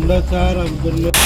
गुंडाचार आंदोलन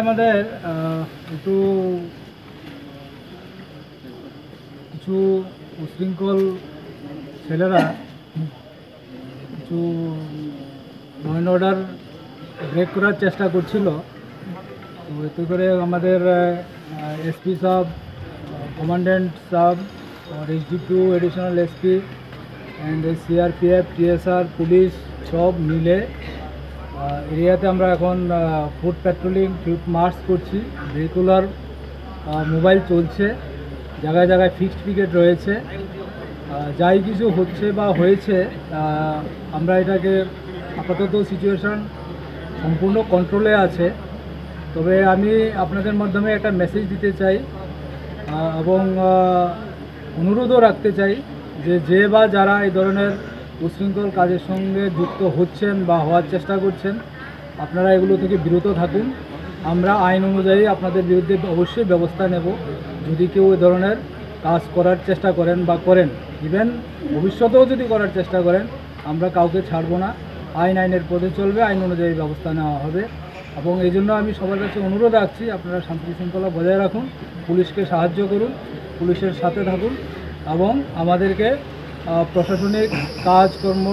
আমাদের একটু কিছু উশৃঙ্খল ছেলেরা কিছু ল অ্যান্ড অর্ডার ব্রেক করার চেষ্টা করছিল। তো এতে করে আমাদের এসপি সাহেব, কমান্ড্যান্ট সাহেব, और SG2 additional SP and CRPF, TSR, police সব মিলে এরিয়াতে আমরা এখন ফুট প্যাট্রোলিং, ফিল্ড মার্চ করছি। রেগুলার মোবাইল চলছে, জায়গায় জায়গায় ফিক্সড পিকেট রয়েছে। যাই কিছু হচ্ছে বা হয়েছে, আমরা এটাকে আপাতত সিচুয়েশান সম্পূর্ণ কন্ট্রোলে আছে। তবে আমি আপনাদের মাধ্যমে একটা মেসেজ দিতে চাই এবং অনুরোধও রাখতে চাই যে বা যারা এই ধরনের উশৃঙ্খল কাজের সঙ্গে যুক্ত হচ্ছেন বা হওয়ার চেষ্টা করছেন, আপনারা এগুলো থেকে বিরত থাকুন। আমরা আইন অনুযায়ী আপনাদের বিরুদ্ধে অবশ্যই ব্যবস্থা নেব। যদি কেউ এই ধরনের কাজ করার চেষ্টা করেন বা করেন, ইভেন ভবিষ্যতেও যদি করার চেষ্টা করেন, আমরা কাউকে ছাড়বো না। আইনের পথে চলবে, আইন অনুযায়ী ব্যবস্থা নেওয়া হবে। এবং এই জন্য আমি সবার কাছে অনুরোধ রাখছি, আপনারা শান্তি শৃঙ্খলা বজায় রাখুন, পুলিশকে সাহায্য করুন, পুলিশের সাথে থাকুন এবং আমাদেরকে প্রশাসনিক কাজকর্ম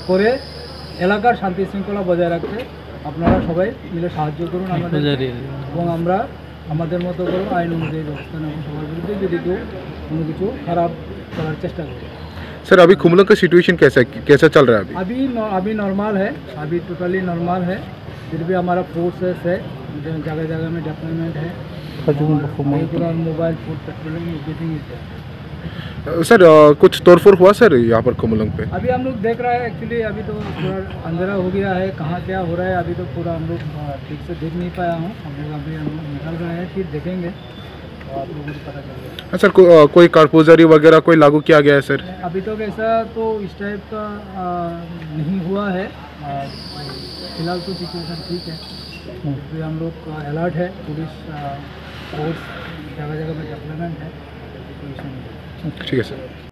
করে এলাকার শান্তি শৃঙ্খলা বজায় রাখতে আপনারা সবাই মিলে সাহায্য করুন আমাদের। এবং আমরা আমাদের মতো করে আইন অনুযায়ী ব্যবস্থা নেব সবার বিরুদ্ধে যদি কেউ কোনো কিছু খারাপ করার চেষ্টা করে। सर अभी खुमलंग का सिचुएशन कैसा चल रहा है अभी? अभी नॉर्मल है, अभी टोटली नॉर्मल है। फिर भी हमारा फोर्सेस है, जगह जगह में डिप्लॉयमेंट है, पूरा mobile food patrolling everything is there. Sir कुछ तोड़फोड़ हुआ सर यहाँ पर खुमलंग पे? अभी हम लोग देख रहे हैं, एक्चुअली अभी तो पूरा अंधेरा हो गया है, कहाँ क्या हो रहा है अभी तो पूरा हम लोग ठीक से देख नहीं पाया हूँ। हम लोग निकल रहे हैं, फिर देखेंगे तो आप लोगों को पता चल जाएगा। सर कोई कारपोजरी वगैरह कोई लागू किया गया है सर? अभी तक ऐसा तो इस टाइप का नहीं हुआ है। फिलहाल तो सिचुएशन ठीक है, फिर हम लोग अलर्ट है, पुलिस फोर्स जगह जगह में डिप्लॉयमेंट है, कोई इशू नहीं है। ठीक है सर।